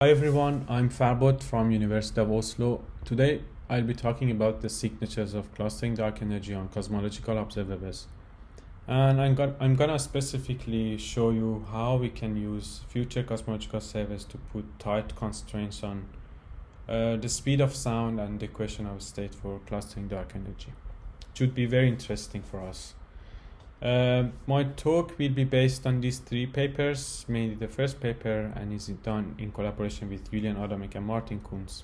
Hi everyone, I'm Farbod from University of Oslo. Today I'll be talking about the signatures of clustering dark energy on cosmological observables. And I'm gonna specifically show you how we can use future cosmological surveys to put tight constraints on the speed of sound and the equation of state for clustering dark energy. It should be very interesting for us. My talk will be based on these three papers, mainly the first paper, and is done in collaboration with Julian Adamek and Martin Kunz.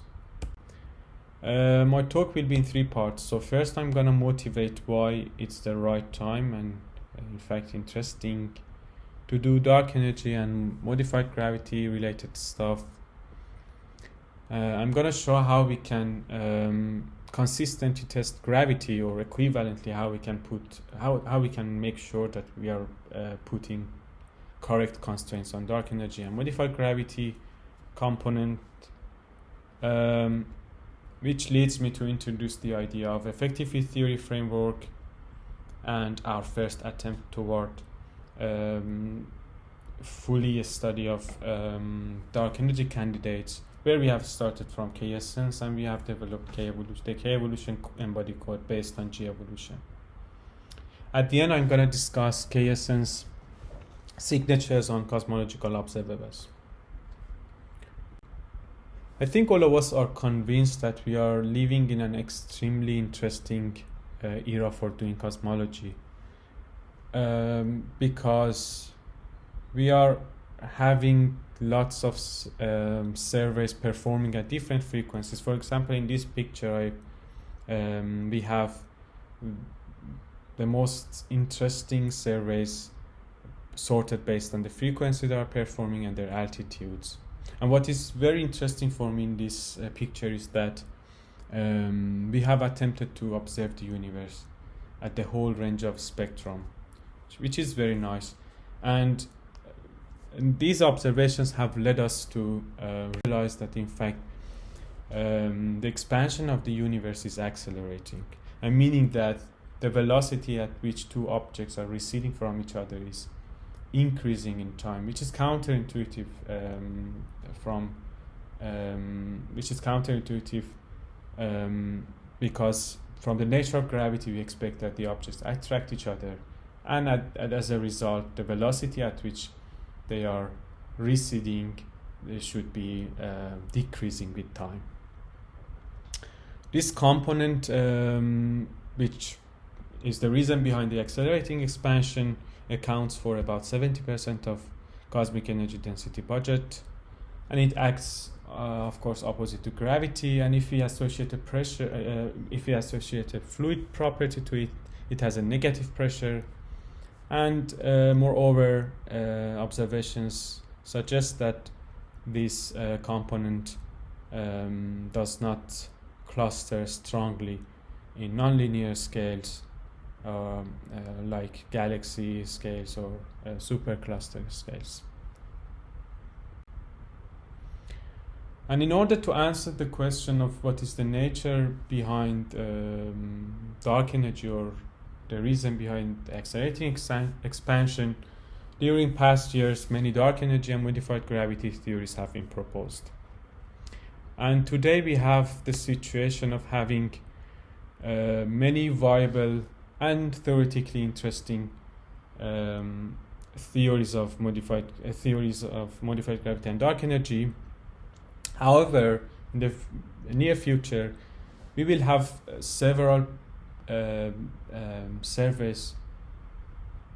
My talk will be in three parts. So first I'm gonna motivate why it's the right time and in fact interesting to do dark energy and modified gravity related stuff. I'm gonna show how we can consistently test gravity, or equivalently how we can make sure that we are putting correct constraints on dark energy and modified gravity component, which leads me to introduce the idea of effective field theory framework and our first attempt toward fully a study of dark energy candidates, where we have started from Chaosens and we have developed the K-evolution embodied code based on G-evolution. At the end, I'm going to discuss Chaosens signatures on cosmological observables. I think all of us are convinced that we are living in an extremely interesting era for doing cosmology, because we are having lots of surveys performing at different frequencies. For example, in this picture, we have the most interesting surveys sorted based on the frequency they are performing and their altitudes. And what is very interesting for me in this picture is that we have attempted to observe the universe at the whole range of spectrum, which is very nice. And these observations have led us to realize that in fact the expansion of the universe is accelerating, and meaning that the velocity at which two objects are receding from each other is increasing in time, which is counterintuitive because from the nature of gravity we expect that the objects attract each other, and as a result the velocity at which they are receding, they should be decreasing with time. This component, which is the reason behind the accelerating expansion, accounts for about 70% of cosmic energy density budget, and it acts, of course, opposite to gravity. And if we associate a pressure, if we associate a fluid property to it, it has a negative pressure. And moreover, observations suggest that this component does not cluster strongly in nonlinear scales like galaxy scales or supercluster scales. And in order to answer the question of what is the nature behind dark energy, or the reason behind accelerating expansion, during past years, many dark energy and modified gravity theories have been proposed. And today we have the situation of having many viable and theoretically interesting theories of modified gravity and dark energy. However, in the near future, we will have several surveys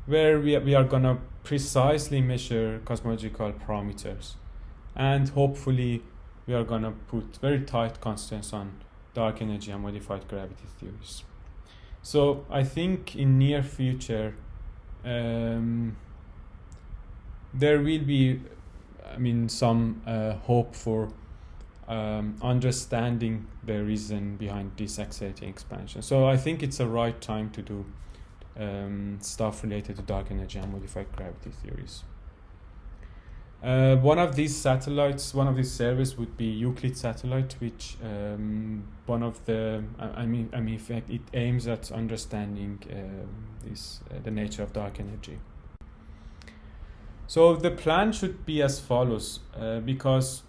where we are going to precisely measure cosmological parameters, and hopefully we are going to put very tight constraints on dark energy and modified gravity theories. So I think in near future there will be some hope for understanding the reason behind this accelerating expansion. So I think it's the right time to do stuff related to dark energy and modified gravity theories. One of these surveys would be Euclid satellite, which in fact, it aims at understanding the nature of dark energy. So the plan should be as follows, because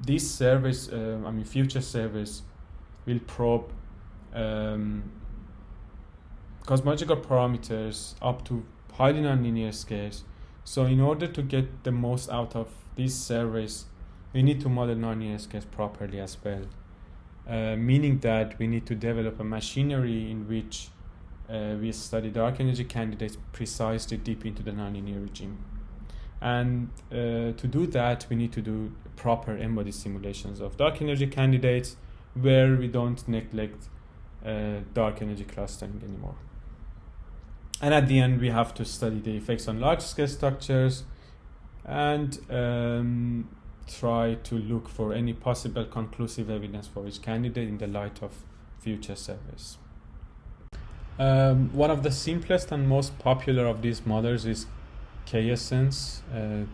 these surveys, future surveys, will probe cosmological parameters up to highly nonlinear scales. So in order to get the most out of these surveys, we need to model nonlinear scales properly as well, meaning that we need to develop a machinery in which we study dark energy candidates precisely deep into the nonlinear regime. And to do that, we need to do proper embodied simulations of dark energy candidates where we don't neglect dark energy clustering anymore. And at the end, we have to study the effects on large-scale structures and try to look for any possible conclusive evidence for each candidate in the light of future surveys. One of the simplest and most popular of these models is Chaosens,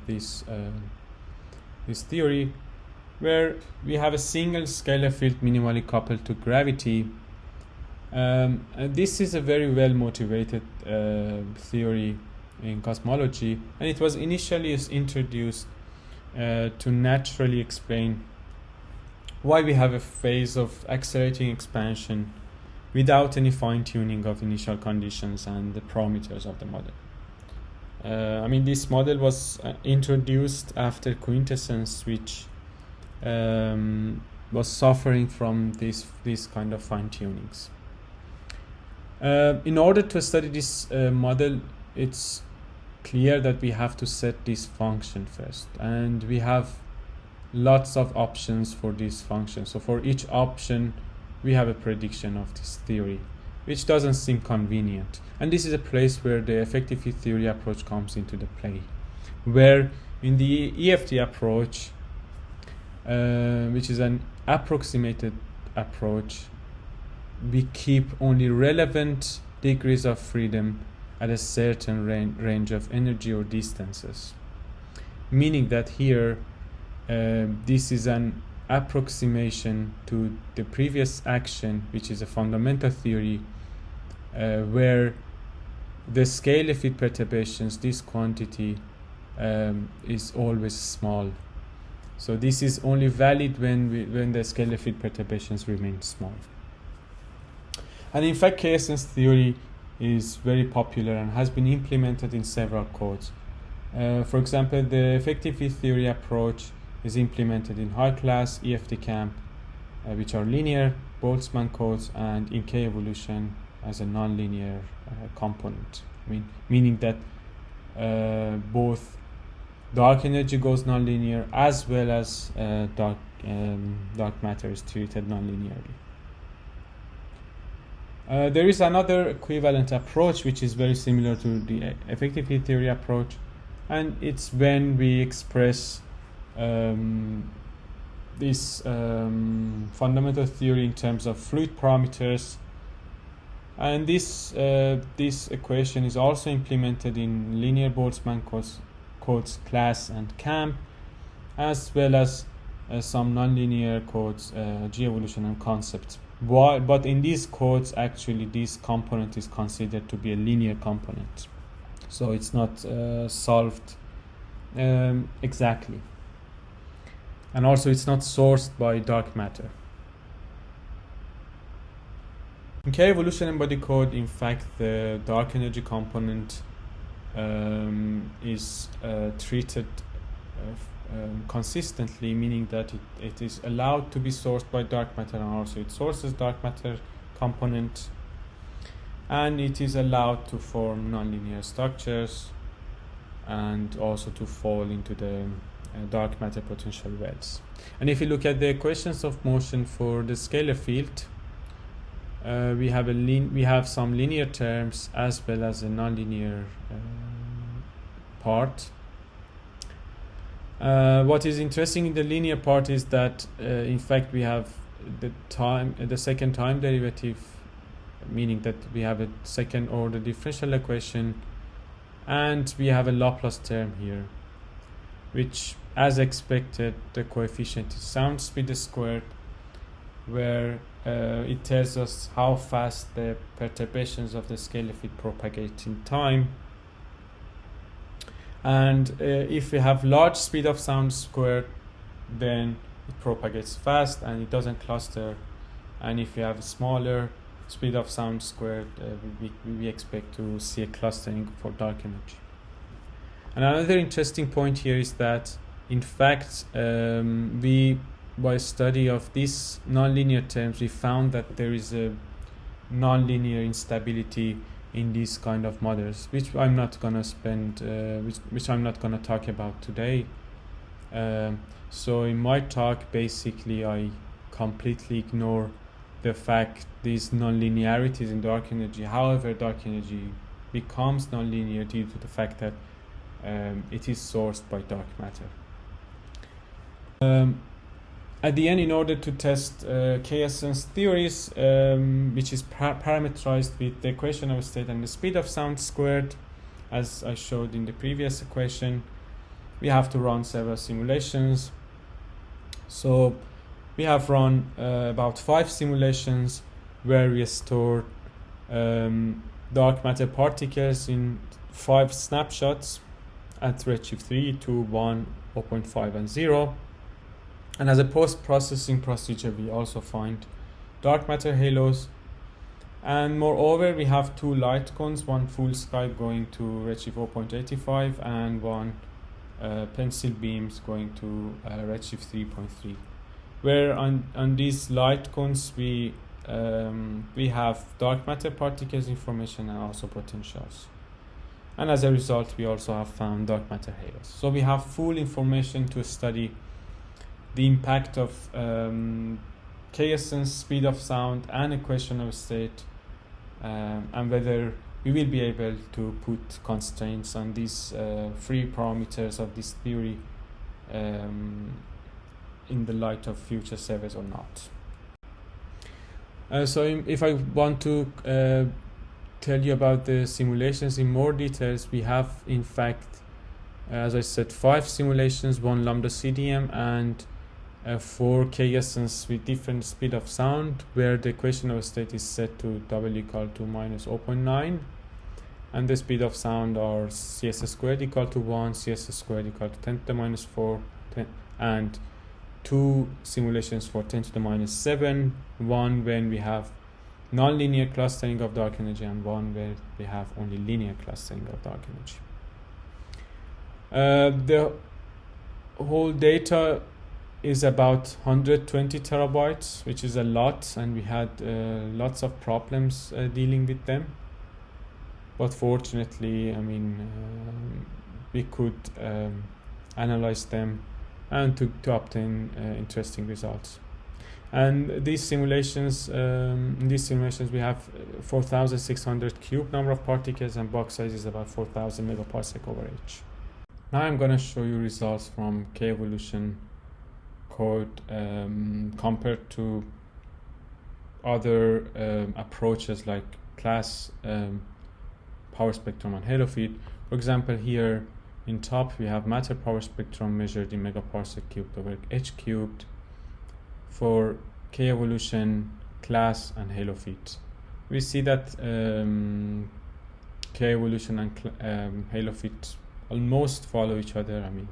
this theory, where we have a single scalar field minimally coupled to gravity. This is a very well motivated theory in cosmology, and it was initially introduced to naturally explain why we have a phase of accelerating expansion without any fine-tuning of initial conditions and the parameters of the model. This model was introduced after quintessence, which was suffering from these kind of fine-tunings. In order to study this model, it's clear that we have to set this function first, and we have lots of options for this function. So for each option, we have a prediction of this theory, which doesn't seem convenient. And this is a place where the effective field theory approach comes into the play, where in the EFT approach, which is an approximated approach, we keep only relevant degrees of freedom at a certain range of energy or distances. Meaning that here, this is an approximation to the previous action, which is a fundamental theory, where the scalar field perturbations, this quantity, is always small. So this is only valid when the scalar field perturbations remain small. And in fact, Chaosens theory is very popular and has been implemented in several codes. For example, the effective field theory approach is implemented in high-class EFT camp, which are linear Boltzmann codes, and in K-evolution as a nonlinear component. Meaning that both dark energy goes nonlinear as well as dark matter is treated nonlinearly. There is another equivalent approach which is very similar to the effective field theory approach, and it's when we express this fundamental theory in terms of fluid parameters, and this equation is also implemented in linear Boltzmann codes class and camp, as well as some nonlinear codes, G-evolution and concepts. But in these codes, actually, this component is considered to be a linear component, so it's not solved exactly, and also it's not sourced by dark matter. In K-evolution embodied code, in fact, the dark energy component is treated consistently, meaning that it is allowed to be sourced by dark matter, and also it sources dark matter component, and it is allowed to form nonlinear structures and also to fall into the dark matter potential wells. And if you look at the equations of motion for the scalar field, we have some linear terms as well as a nonlinear part. What is interesting in the linear part is that in fact we have the second time derivative, meaning that we have a second order differential equation, and we have a Laplace term here, which, as expected, the coefficient is sound speed squared, where it tells us how fast the perturbations of the scalar field propagate in time. And if we have large speed of sound squared, then it propagates fast and it doesn't cluster. And if you have a smaller speed of sound squared, we expect to see a clustering for dark energy. And another interesting point here is that, in fact, by study of these nonlinear terms, we found that there is a nonlinear instability in these kind of models, which I'm not gonna which I'm not gonna talk about today. So in my talk, basically, I completely ignore the fact these nonlinearities in dark energy. However, dark energy becomes nonlinear due to the fact that it is sourced by dark matter. At the end, in order to test Chaosens theories, which is parameterized with the equation of state and the speed of sound squared, as I showed in the previous equation, we have to run several simulations. So we have run about 5 simulations where we stored dark matter particles in 5 snapshots at redshift 3, 2, 1, 0.5, and 0. And as a post-processing procedure, we also find dark matter halos. And moreover, we have 2 light cones, one full sky going to redshift 0.85 and one pencil beams going to redshift 3.3. Where on these light cones we have dark matter particles information and also potentials. And as a result, we also have found dark matter halos. So we have full information to study the impact of Chaosens, speed of sound, and equation of state, and whether we will be able to put constraints on these 3 parameters of this theory in the light of future surveys or not. So if I want to tell you about the simulations in more details, we have, in fact, as I said, 5 simulations, 1 lambda CDM and 4 Chaosens with different speed of sound, where the equation of state is set to W equal to minus 0.9, and the speed of sound are CS squared equal to 1, CS squared equal to 10 to the minus 4, and 2 simulations for 10 to the minus 7, one when we have nonlinear clustering of dark energy and one where we have only linear clustering of dark energy. The whole data is about 120 terabytes, which is a lot, and we had lots of problems dealing with them. But fortunately, I mean, we could analyze them and to obtain interesting results. And these simulations, in these simulations, we have 4,600 cube number of particles, and box size is about 4,000 megaparsec over H. Now I'm going to show you results from K-evolution code compared to other approaches like class, power spectrum, and halo feed. For example, here in top we have matter power spectrum measured in megaparsec cubed over H cubed for K-evolution, class, and halo feed. We see that K-evolution and halo feed almost follow each other. I mean,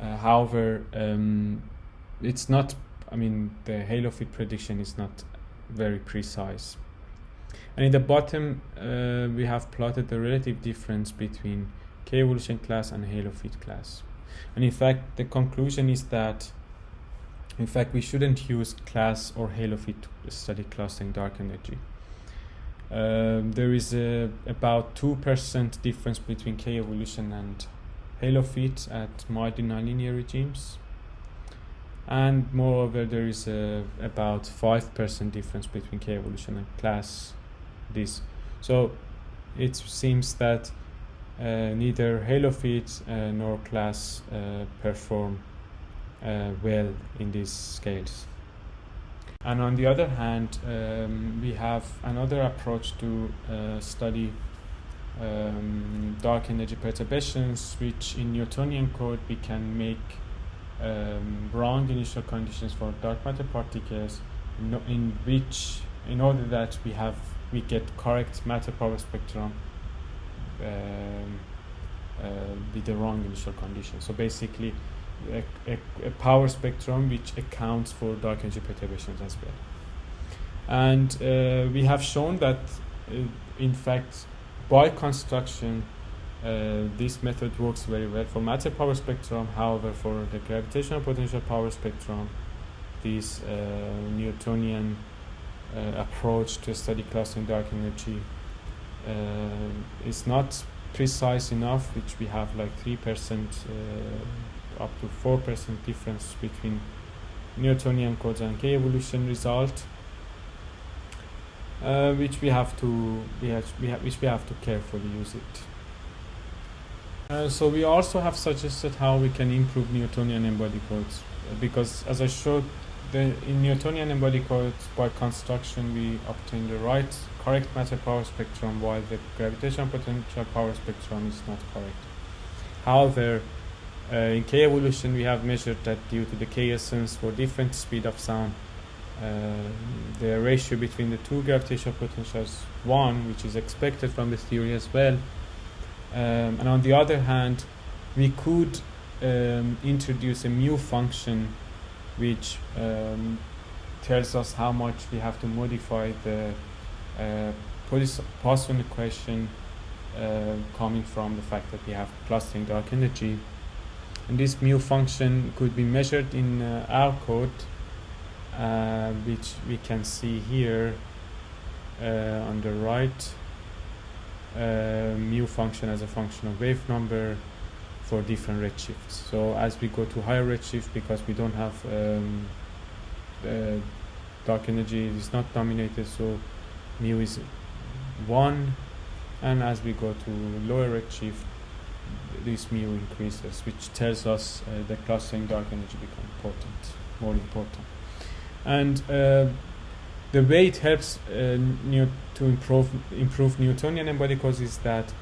however, it's not, I mean, the halo feed prediction is not very precise. And in the bottom, we have plotted the relative difference between K-evolution class and halo feed class. And in fact, the conclusion is that, in fact, we shouldn't use class or halo feed to study clustering dark energy. There is about 2% difference between K-evolution and halo feed at mildly nonlinear regimes. And moreover, there is about 5% difference between K-evolution and class. So it seems that neither halo feed nor class perform well in these scales. And on the other hand, we have another approach to study dark energy perturbations, which in Newtonian code we can make wrong initial conditions for dark matter particles, in order that we get correct matter power spectrum with the wrong initial condition. So basically, a power spectrum which accounts for dark energy perturbations as well. And we have shown that in fact by construction this method works very well for matter power spectrum. However, for the gravitational potential power spectrum, this Newtonian approach to study clustering dark energy is not precise enough, which we have like 3% up to 4% difference between Newtonian codes and K-evolution result, which we have to carefully use it. So we also have suggested how we can improve Newtonian embodied codes, because as I showed, in Newtonian embodied codes by construction we obtain the correct matter power spectrum, while the gravitational potential power spectrum is not correct. However, in K-evolution we have measured that due to the Chaosens for different speed of sound, the ratio between the two gravitational potentials is 1, which is expected from the theory as well. And on the other hand, we could introduce a mu function which tells us how much we have to modify the Poisson equation coming from the fact that we have clustering dark energy. And this mu function could be measured in our code, which we can see here on the right. Mu function as a function of wave number for different redshifts. So as we go to higher redshift, because we don't have dark energy is not dominated, so mu is 1, and as we go to lower redshift, this mu increases, which tells us the clustering dark energy become more important. And the way it helps to improve Newtonian embodied codes is that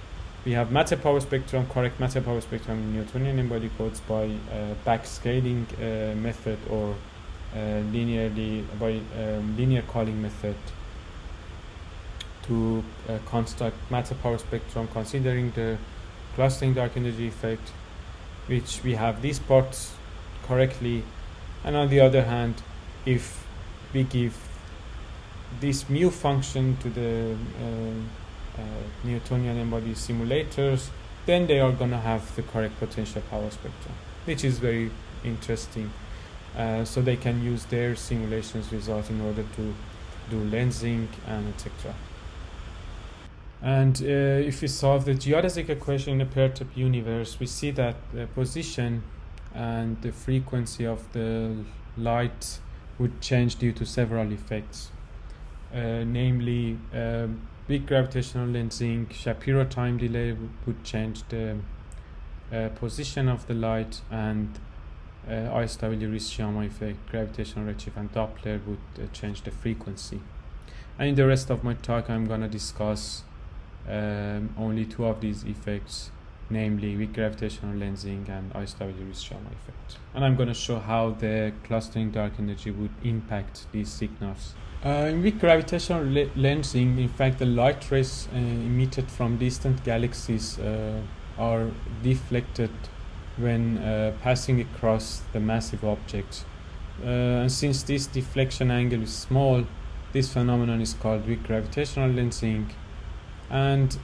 we have matter power spectrum, correct matter power spectrum in Newtonian embodied codes by backscaling method or linear calling method to construct matter power spectrum considering the clustering dark energy effect, which we have these parts correctly. And on the other hand, if we give this mu function to the Newtonian embodied simulators, then they are going to have the correct potential power spectrum, which is very interesting. So they can use their simulations result in order to do lensing and etc. And if we solve the geodesic equation in a pair-type universe, we see that the position and the frequency of the light would change due to several effects, namely big gravitational lensing, Shapiro time delay would change the position of the light, and ISW-Rees-Sciama effect, gravitational redshift, and Doppler would change the frequency. And in the rest of my talk, I'm going to discuss only 2 of these effects, namely weak gravitational lensing and ISW-Rees-Sciama effect. And I'm going to show how the clustering dark energy would impact these signals. In weak gravitational lensing, in fact, the light rays emitted from distant galaxies are deflected when passing across the massive objects. And since this deflection angle is small, this phenomenon is called weak gravitational lensing. And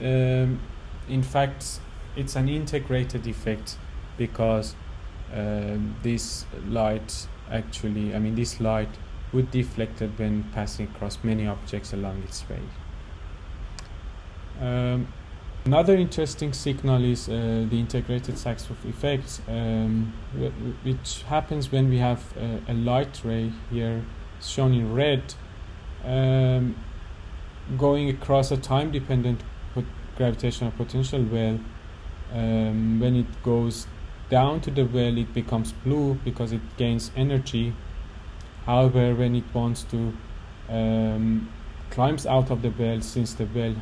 in fact, it's an integrated effect, because this light would deflected when passing across many objects along its way. Another interesting signal is the integrated Sachs-Wolfe effect, which happens when we have a light ray here shown in red going across a time-dependent gravitational potential well. When it goes down to the well, it becomes blue because it gains energy. However, when it wants to climbs out of the well, since the well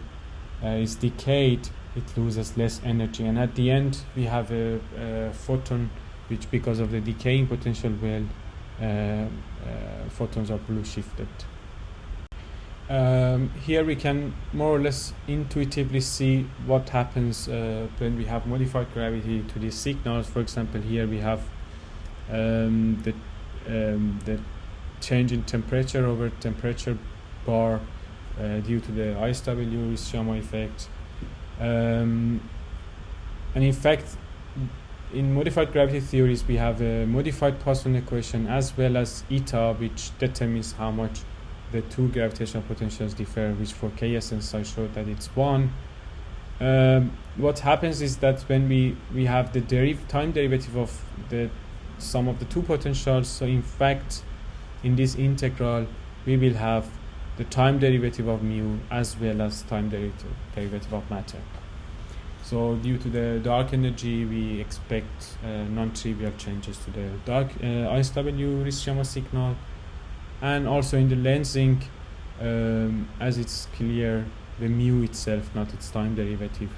is decayed, it loses less energy, and at the end we have a photon which, because of the decaying potential well, photons are blue shifted. Here we can more or less intuitively see what happens when we have modified gravity to these signals. For example, here we have the change in temperature over temperature bar due to the ISW-Rees-Sciama effect. And in fact, in modified gravity theories, we have a modified Poisson equation as well as eta, which determines how much the two gravitational potentials differ, which for K essence I showed that it's 1. What happens is that when we have the time derivative of the sum of the two potentials, so in fact in this integral we will have the time derivative of mu as well as time derivative of matter. So due to the dark energy, we expect non-trivial changes to the dark ISW-Rees-Sciama signal. And also in the lensing, as it's clear, the mu itself, not its time derivative,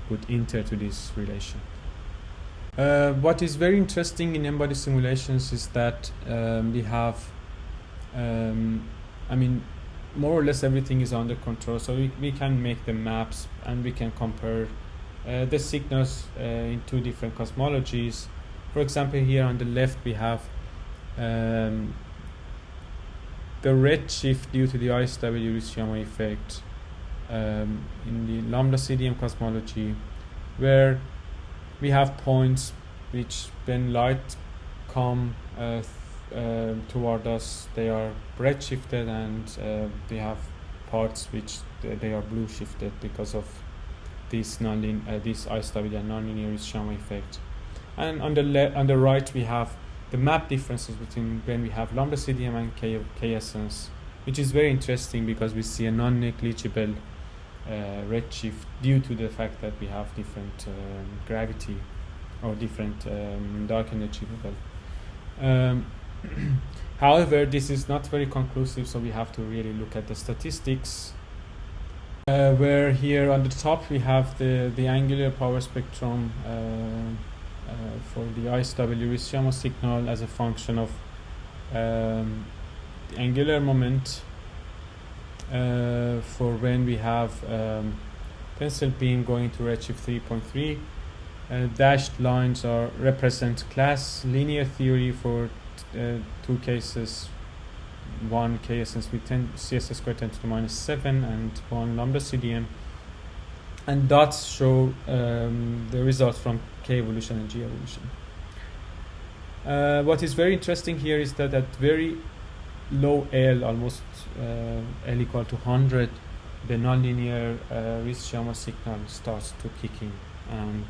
would enter to this relation. What is very interesting in embodied simulations is that we have, more or less everything is under control, so we can make the maps and we can compare the signals in two different cosmologies. For example, here on the left we have the redshift due to the ISW-Rees-Sciama effect in the lambda CDM cosmology, where we have points which, when light come toward us, they are redshifted, and we have parts which they are blue shifted because of this this ISW and nonlinear Rees-Sciama effect. And on the right we have the map differences between when we have lambda CDM and K essence, which is very interesting because we see a non-negligible redshift due to the fact that we have different gravity or different dark energy level. However, this is not very conclusive, so we have to really look at the statistics, where here on the top we have the angular power spectrum for the ISW-Rees-Sciama signal as a function of the angular moment for when we have pencil beam going to redshift 3.3. Dashed lines represent class linear theory for two cases, one K essence with CSS squared 10 to the minus 7 and one lambda CDM, and dots show the results from K evolution and G evolution. What is very interesting here is that at very low L, almost L equal to 100, the nonlinear Rees-Sciama signal starts to kick in, and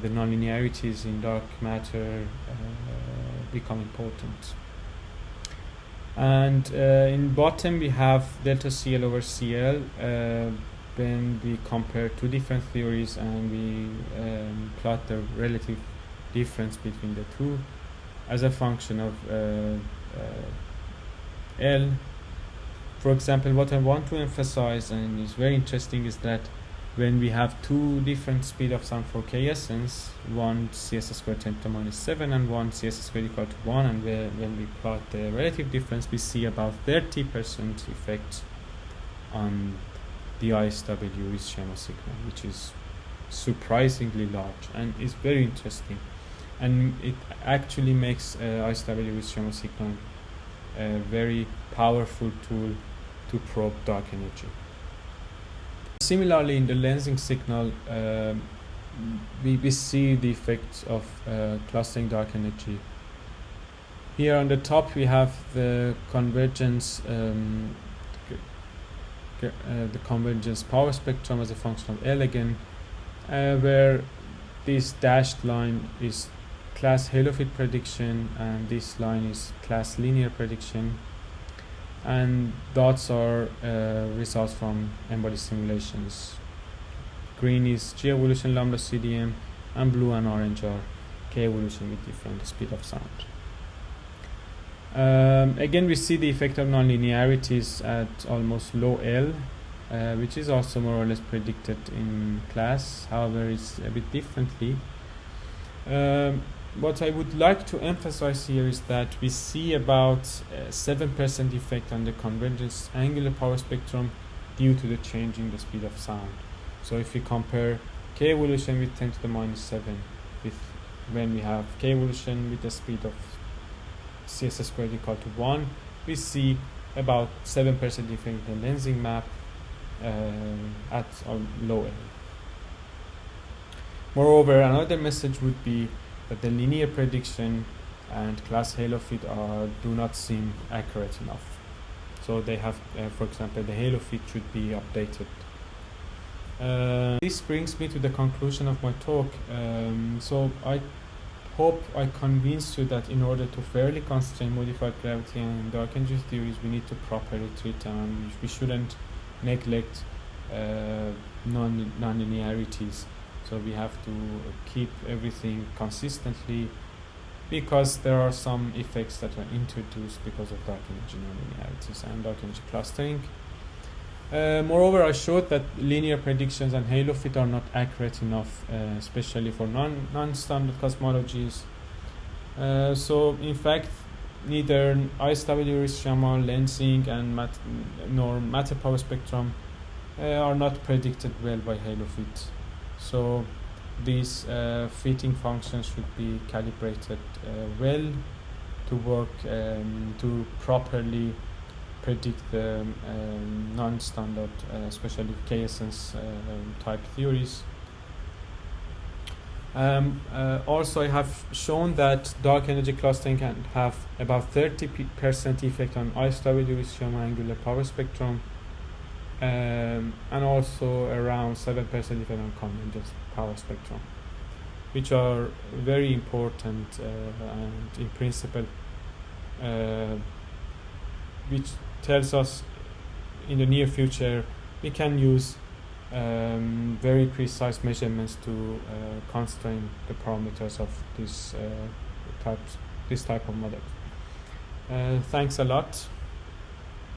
the nonlinearities in dark matter become important. And in bottom we have delta CL over CL when we compare two different theories and we plot the relative difference between the two as a function of L. For example, what I want to emphasize and is very interesting is that when we have two different speed of sound for K essence, one CSS squared 10 to the minus 7 and one CSS squared equal to 1, and when we plot the relative difference, we see about 30% effect on the ISW-Rees-Sciama signal, which is surprisingly large and is very interesting. And it actually makes ISW-Rees-Sciama signal a very powerful tool to probe dark energy. Similarly, in the lensing signal, we see the effects of clustering dark energy. Here on the top we have the convergence power spectrum as a function of L again, where this dashed line is class halo field prediction and this line is class linear prediction, and dots are results from embodied simulations. Green is G evolution lambda CDM, and blue and orange are K evolution with different speed of sound. Again, we see the effect of nonlinearities at almost low L, which is also more or less predicted in class. However, it's a bit differently. What I would like to emphasize here is that we see about 7% effect on the convergence angular power spectrum due to the change in the speed of sound. So if we compare K evolution with 10 to the minus 7 with when we have k evolution with the speed of cs squared equal to 1, we see about 7% effect in the lensing map at our low end. Moreover, another message would be that the linear prediction and class halo fit do not seem accurate enough. So they have, for example, the halo fit should be updated. This brings me to the conclusion of my talk. So I hope I convinced you that in order to fairly constrain modified gravity and dark energy theories, we need to properly treat them, and we shouldn't neglect non-linearities. So we have to keep everything consistently, because there are some effects that are introduced because of dark energy non-linearities and dark energy clustering. Moreover, I showed that linear predictions and halo fit are not accurate enough, especially for non-standard cosmologies. So in fact, neither ISW-Rees-Sciama lensing and nor matter power spectrum are not predicted well by halo fit. So these fitting functions should be calibrated well to work to properly predict the non-standard, especially Chaosens type theories. Also, I have shown that dark energy clustering can have about 30% effect on ISW-Rees-Sciama angular power spectrum, and also around 7% effect on convergence power spectrum, which are very important and in principle, which tells us in the near future we can use very precise measurements to constrain the parameters of this type of model. Thanks a lot.